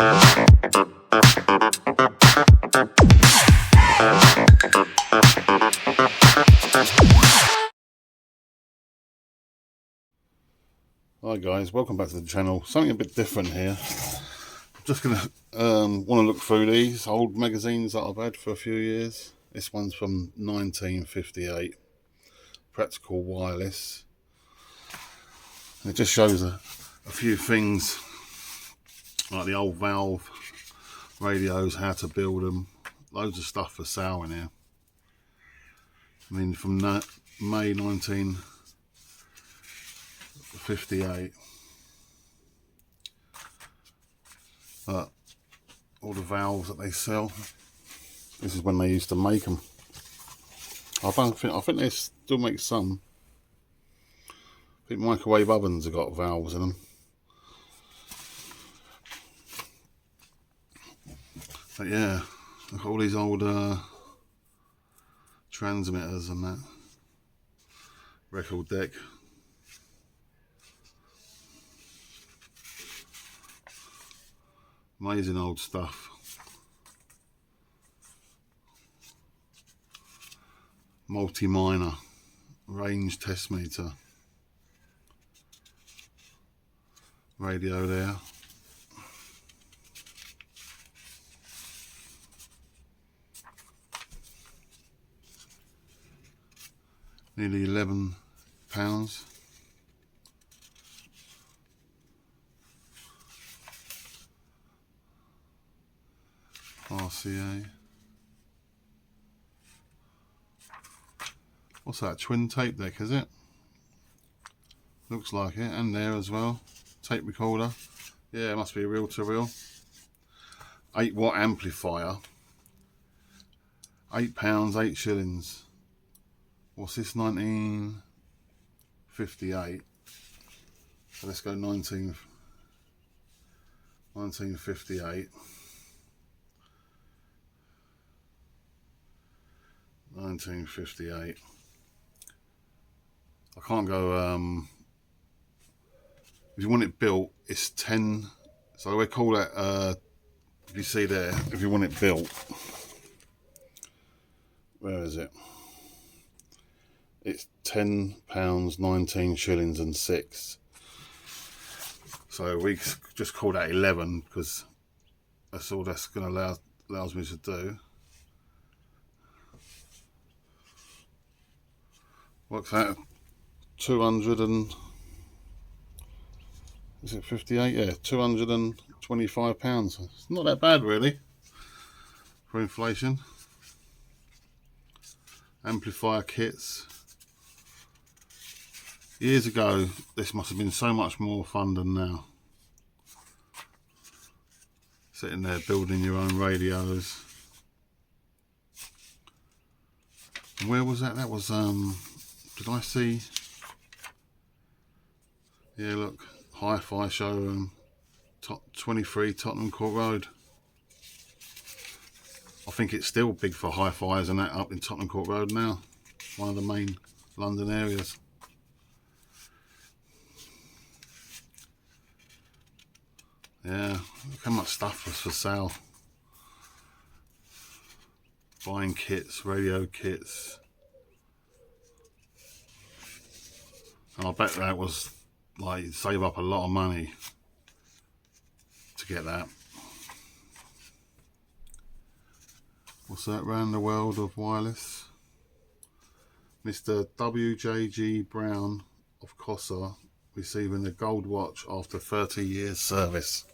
Hi guys, welcome back to the channel. Something a bit different here. I'm just gonna want to look through these old magazines that I've had for a few years. This one's from 1958, Practical Wireless. And it just shows a few things like the old valve radios, how to build them, loads of stuff for sale in here. I mean, from May 1958. But all the valves that they sell, this is when they used to make them. I think they still make some. I think microwave ovens have got valves in them. But yeah, look at all these old transmitters and that. Record deck. Amazing old stuff. Multi-miner, range test meter. Radio there. Nearly £11. RCA. What's that? Twin tape deck, is it? Looks like it. And there as well. Tape recorder. Yeah, it must be reel to reel. 8-watt amplifier. £8, 8 shillings. What's this? 1958. So let's go 1958. 1958. I can't go. If you want it built, it's 10. So we call that. If you see there, if you want it built, where is it? It's £10, 19 shillings and 6. So we just call that 11 because that's all that's going to allows me to do. Works out 200 and is it 58? Yeah, £225. It's not that bad really for inflation. Amplifier kits. Years ago, this must have been so much more fun than now. Sitting there building your own radios. And where was that? That was did I see? Yeah, look, Hi-Fi showroom, top 23 Tottenham Court Road. I think it's still big for Hi-Fis and that up in Tottenham Court Road now. One of the main London areas. Yeah, look how much stuff was for sale. Buying kits, radio kits. And I bet that was like save up a lot of money to get that. What's that? Round the World of Wireless. Mr. W.J.G. Brown of Cossa receiving the gold watch after 30 years service.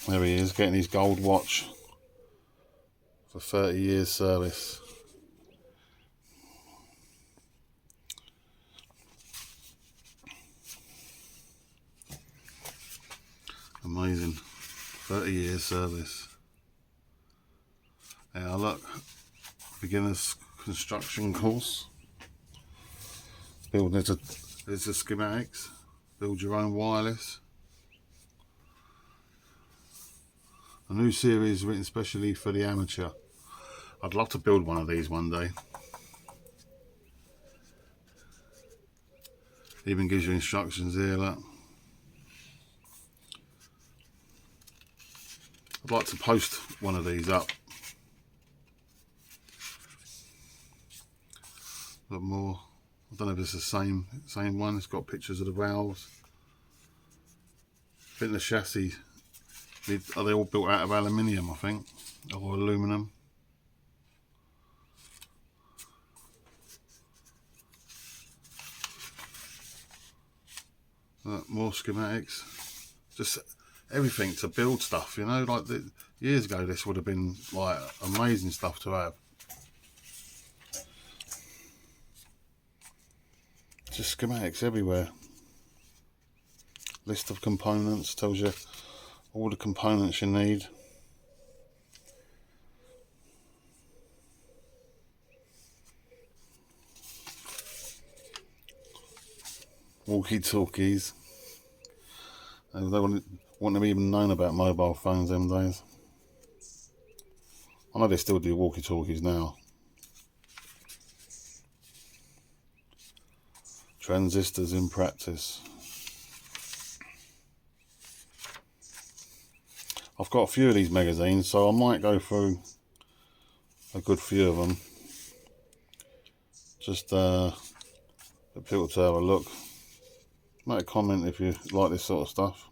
There he is, getting his gold watch for 30 years service. Amazing. 30 years service. Yeah, look. Beginner's construction course. There's the schematics. Build your own wireless. A new series written specially for the amateur. I'd love to build one of these one day. Even gives you instructions here, look. I'd like to post one of these up. Look more. I don't know if it's the same one. It's got pictures of the valves. I think the chassis, are they all built out of aluminium, I think, or aluminum. More schematics. Just everything to build stuff, you know, like years ago this would have been like amazing stuff to have. Just schematics everywhere. List of components, tells you all the components you need. Walkie-talkies. They wouldn't have even known about mobile phones them days. I know they still do walkie-talkies now. Transistors in practice. I've got a few of these magazines, so I might go through a good few of them. Just for people to have a look. Make a comment if you like this sort of stuff.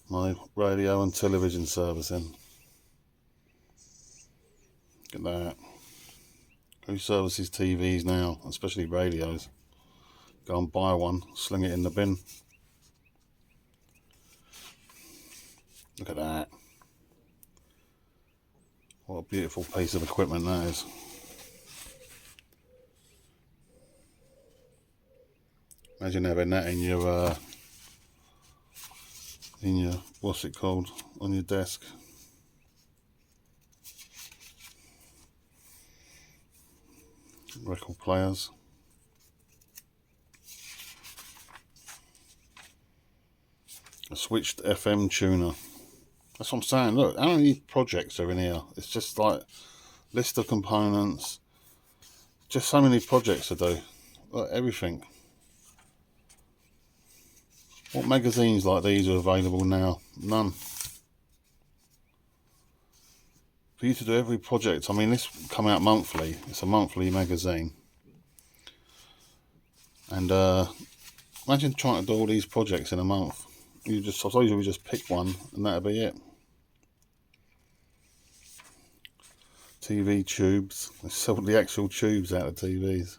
My radio and television servicing. Look at that. Who services TVs now, especially radios? Go and buy one, sling it in the bin. Look at that. What a beautiful piece of equipment that is. Imagine having that in your what's it called, on your desk. Record players. A switched FM tuner. That's what I'm saying. Look, how many projects are in here? It's just like list of components. Just so many projects to do. Look, everything. What magazines like these are available now? None. For you to do every project, I mean, this come out monthly. It's a monthly magazine. And imagine trying to do all these projects in a month. I suppose you would just pick one and that'd be it. TV tubes. They sell the actual tubes out of TVs.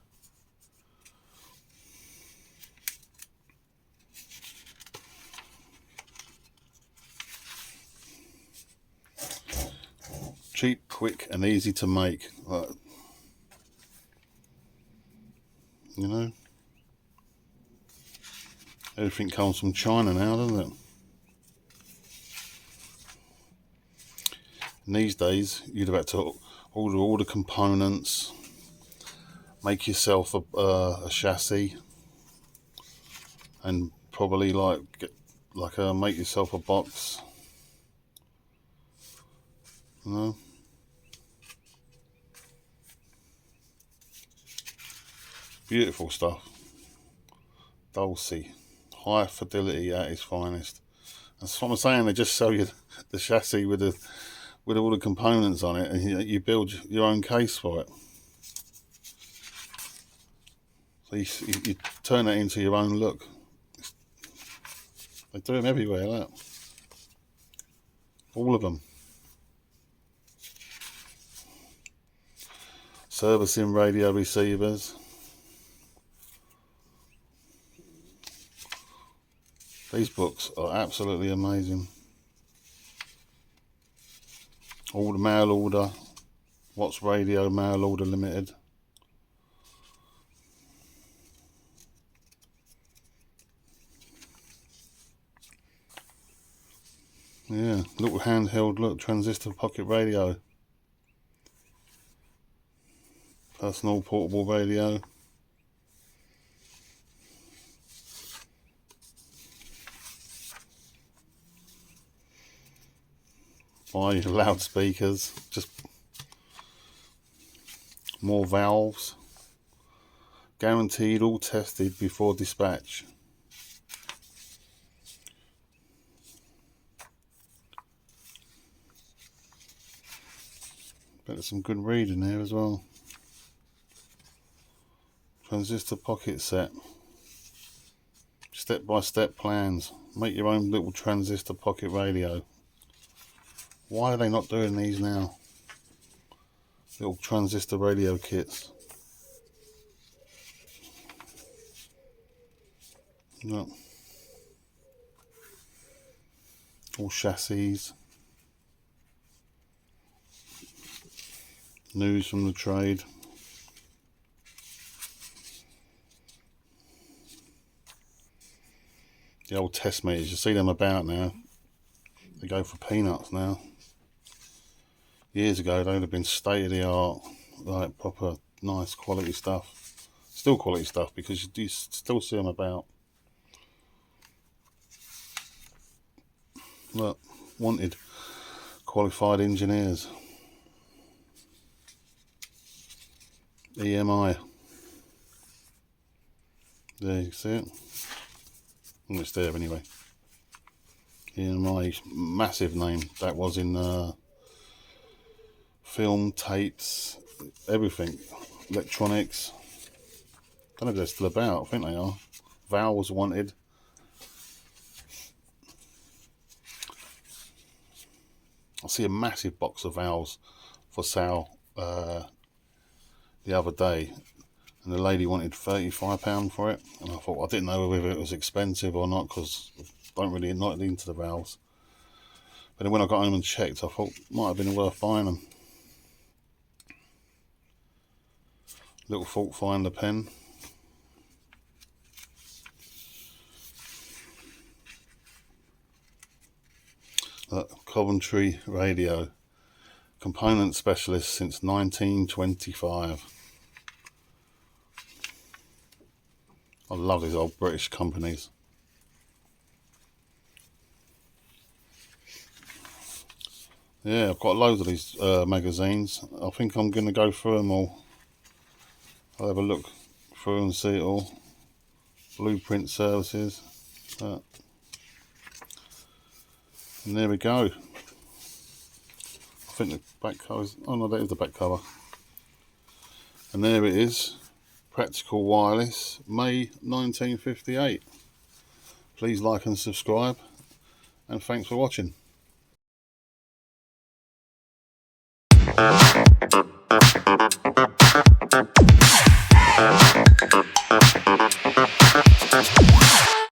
Cheap, quick and easy to make. You know, everything comes from China now, doesn't it? And these days you'd have had to order all the components, make yourself a chassis, and probably make yourself a box. You know, beautiful stuff. Dulce, high fidelity at its finest. That's what I'm saying. They just sell you the chassis with all the components on it, and you build your own case for it. So you turn it into your own look. They do them everywhere, like that. All of them. Servicing radio receivers. These books are absolutely amazing. All the mail order. What's Radio Mail Order Limited. Yeah, little handheld transistor pocket radio. Personal portable radio. Buy loudspeakers. Just more valves. Guaranteed, all tested before dispatch. But there's some good reading there as well. Transistor pocket set. Step-by-step plans. Make your own little transistor pocket radio. Why are they not doing these now? Little transistor radio kits. No. All chassis. News from the trade. The old test meters, you see them about now. They go for peanuts now. Years ago they would have been state of the art, like proper nice quality stuff. Still quality stuff, because you do still see them about. Look, wanted qualified engineers. EMI. There, you see it? Well, it's there anyway. EMI, massive name that was in film, tapes, everything, electronics. Don't know if they're still about. I think they are. Valves wanted. I see a massive box of valves for sale the other day, and the lady wanted £35 for it, and I thought, I didn't know whether it was expensive or not, because I don't really not into the valves. But then when I got home and checked, I thought might have been worth buying them. Little fault finder pen. Coventry radio. Component specialist since 1925. I love these old British companies. Yeah, I've got loads of these magazines. I think I'm going to go through them all. I'll have a look through and see it all. Blueprint services. And there we go. I think the back cover is, oh no, that is the back cover. And there it is. Practical Wireless, May 1958. Please like and subscribe, and thanks for watching.